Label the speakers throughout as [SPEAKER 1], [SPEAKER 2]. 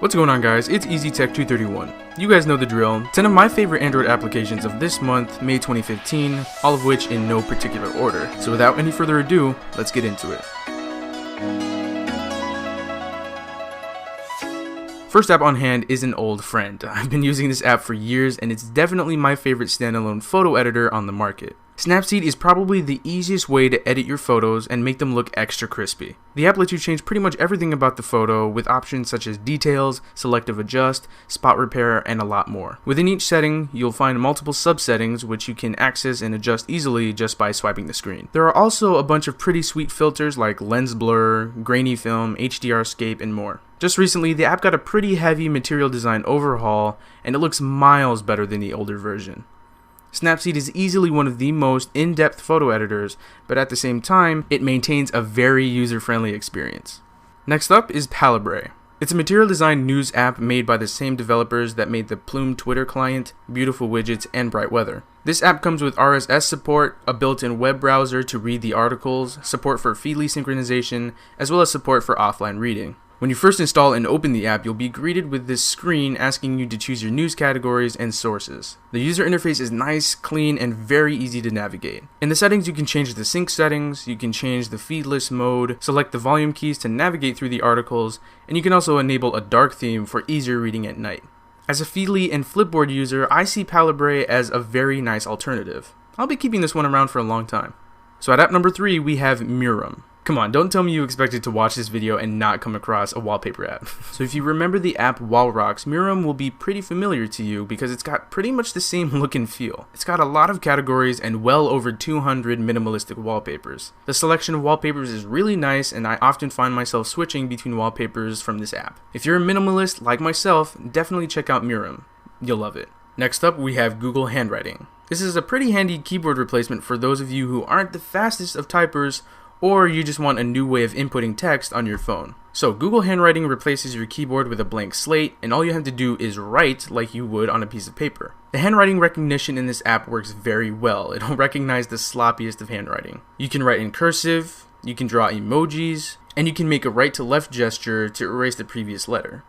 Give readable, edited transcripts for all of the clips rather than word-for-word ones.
[SPEAKER 1] What's going on, guys? It's EasyTech231. You guys know the drill. 10 of my favorite Android applications of this month, May 2015, all of which in no particular order. So without any further ado, let's get into it. First app on hand is an old friend. I've been using this app for years and it's definitely my favorite standalone photo editor on the market. Snapseed is probably the easiest way to edit your photos and make them look extra crispy. The app lets you change pretty much everything about the photo with options such as details, selective adjust, spot repair, and a lot more. Within each setting, you'll find multiple subsettings which you can access and adjust easily just by swiping the screen. There are also a bunch of pretty sweet filters like lens blur, grainy film, HDRscape, and more. Just recently, the app got a pretty heavy material design overhaul, and it looks miles better than the older version. Snapseed is easily one of the most in-depth photo editors, but at the same time, it maintains a very user-friendly experience. Next up is Palibre. It's a material design news app made by the same developers that made the Plume Twitter client, Beautiful Widgets, and Bright Weather. This app comes with RSS support, a built-in web browser to read the articles, support for Feedly synchronization, as well as support for offline reading. When you first install and open the app, you'll be greeted with this screen asking you to choose your news categories and sources. The user interface is nice, clean, and very easy to navigate. In the settings, you can change the sync settings, you can change the feed list mode, select the volume keys to navigate through the articles, and you can also enable a dark theme for easier reading at night. As a Feedly and Flipboard user, I see Palibre as a very nice alternative. I'll be keeping this one around for a long time. So at app number 3, we have Muram. Come on, don't tell me you expected to watch this video and not come across a wallpaper app. So if you remember the app Wallrocks, Muram will be pretty familiar to you because it's got pretty much the same look and feel. It's got a lot of categories and well over 200 minimalistic wallpapers. The selection of wallpapers is really nice and I often find myself switching between wallpapers from this app. If you're a minimalist like myself, definitely check out Muram. You'll love it. Next up, we have Google Handwriting. This is a pretty handy keyboard replacement for those of you who aren't the fastest of typers or you just want a new way of inputting text on your phone. So Google Handwriting replaces your keyboard with a blank slate, and all you have to do is write like you would on a piece of paper. The handwriting recognition in this app works very well. It'll recognize the sloppiest of handwriting. You can write in cursive, you can draw emojis, and you can make a right to left gesture to erase the previous letter.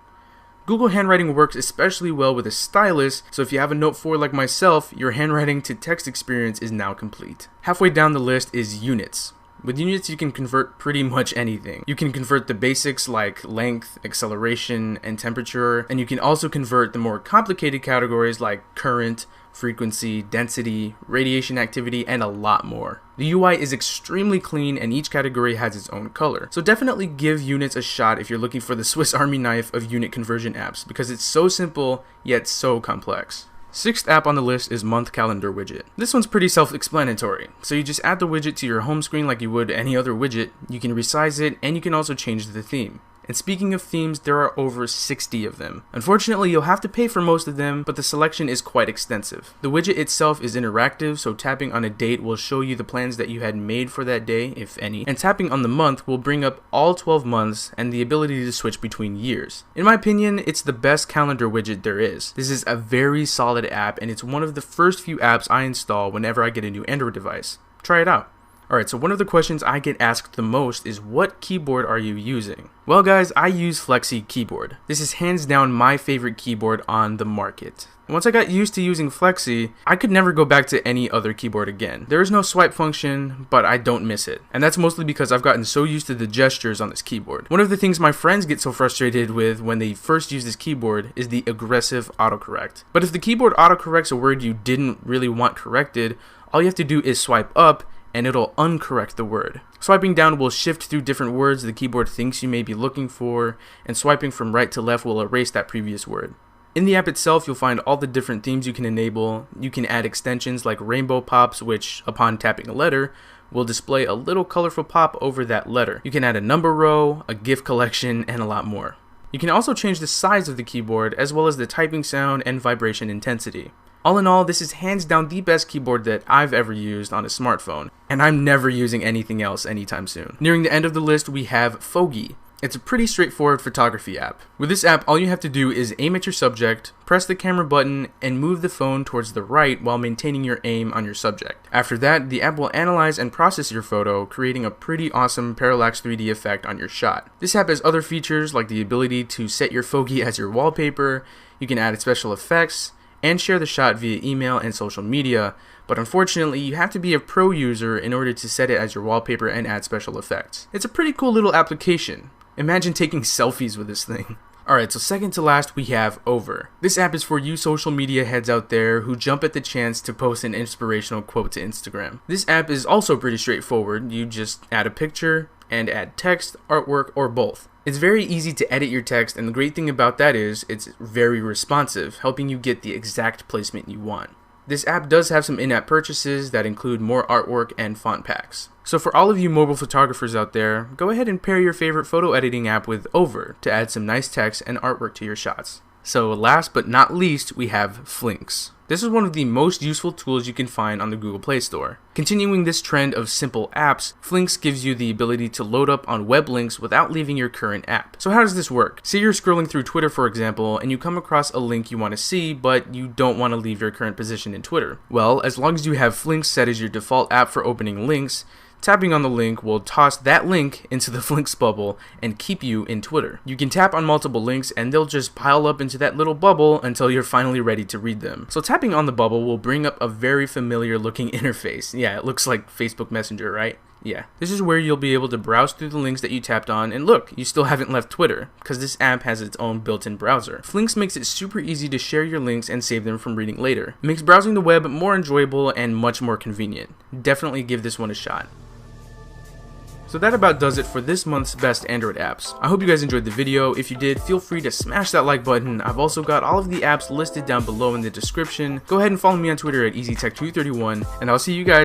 [SPEAKER 1] Google Handwriting works especially well with a stylus, so if you have a Note 4 like myself, your handwriting to text experience is now complete. Halfway down the list is Units. With Units, you can convert pretty much anything. You can convert the basics like length, acceleration, and temperature, and you can also convert the more complicated categories like current, frequency, density, radiation activity, and a lot more. The UI is extremely clean and each category has its own color. So definitely give Units a shot if you're looking for the Swiss Army knife of unit conversion apps because it's so simple yet so complex. Sixth app on the list is Month Calendar Widget. This one's pretty self-explanatory. So you just add the widget to your home screen like you would any other widget, you can resize it, and you can also change the theme. And speaking of themes, there are over 60 of them. Unfortunately, you'll have to pay for most of them, but the selection is quite extensive. The widget itself is interactive, so tapping on a date will show you the plans that you had made for that day, if any, and tapping on the month will bring up all 12 months and the ability to switch between years. In my opinion, it's the best calendar widget there is. This is a very solid app, and it's one of the first few apps I install whenever I get a new Android device. Try it out. Alright, so one of the questions I get asked the most is what keyboard are you using? Well guys, I use Flexi Keyboard. This is hands down my favorite keyboard on the market. Once I got used to using Flexi, I could never go back to any other keyboard again. There is no swipe function, but I don't miss it. And that's mostly because I've gotten so used to the gestures on this keyboard. One of the things my friends get so frustrated with when they first use this keyboard is the aggressive autocorrect. But if the keyboard autocorrects a word you didn't really want corrected, all you have to do is swipe up and it'll uncorrect the word. Swiping down will shift through different words the keyboard thinks you may be looking for, and swiping from right to left will erase that previous word. In the app itself, you'll find all the different themes you can enable. You can add extensions like rainbow pops, which, upon tapping a letter, will display a little colorful pop over that letter. You can add a number row, a GIF collection, and a lot more. You can also change the size of the keyboard, as well as the typing sound and vibration intensity. All in all, this is hands down the best keyboard that I've ever used on a smartphone, and I'm never using anything else anytime soon. Nearing the end of the list, we have Fogi. It's a pretty straightforward photography app. With this app, all you have to do is aim at your subject, press the camera button, and move the phone towards the right while maintaining your aim on your subject. After that, the app will analyze and process your photo, creating a pretty awesome parallax 3D effect on your shot. This app has other features like the ability to set your Fogi as your wallpaper, you can add special effects, and share the shot via email and social media, but unfortunately you have to be a pro user in order to set it as your wallpaper and add special effects. It's a pretty cool little application. Imagine taking selfies with this thing. Alright, so second to last we have Over. This app is for you social media heads out there who jump at the chance to post an inspirational quote to Instagram. This app is also pretty straightforward. You just add a picture and add text, artwork, or both. It's very easy to edit your text, and the great thing about that is it's very responsive, helping you get the exact placement you want. This app does have some in-app purchases that include more artwork and font packs. So for all of you mobile photographers out there, go ahead and pair your favorite photo editing app with Over to add some nice text and artwork to your shots. So last but not least, we have Flinks. This is one of the most useful tools you can find on the Google Play Store. Continuing this trend of simple apps, Flinks gives you the ability to load up on web links without leaving your current app. So how does this work? Say you're scrolling through Twitter, for example, and you come across a link you want to see, but you don't want to leave your current position in Twitter. Well, as long as you have Flinks set as your default app for opening links, tapping on the link will toss that link into the Flinks bubble and keep you in Twitter. You can tap on multiple links and they'll just pile up into that little bubble until you're finally ready to read them. So tapping on the bubble will bring up a very familiar looking interface. Yeah, it looks like Facebook Messenger, right? Yeah, this is where you'll be able to browse through the links that you tapped on, and look, you still haven't left Twitter, because this app has its own built-in browser. Flinks makes it super easy to share your links and save them from reading later. It makes browsing the web more enjoyable and much more convenient. Definitely give this one a shot. So that about does it for this month's best Android apps. I hope you guys enjoyed the video. If you did, feel free to smash that like button. I've also got all of the apps listed down below in the description. Go ahead and follow me on Twitter at EasyTech231, and I'll see you guys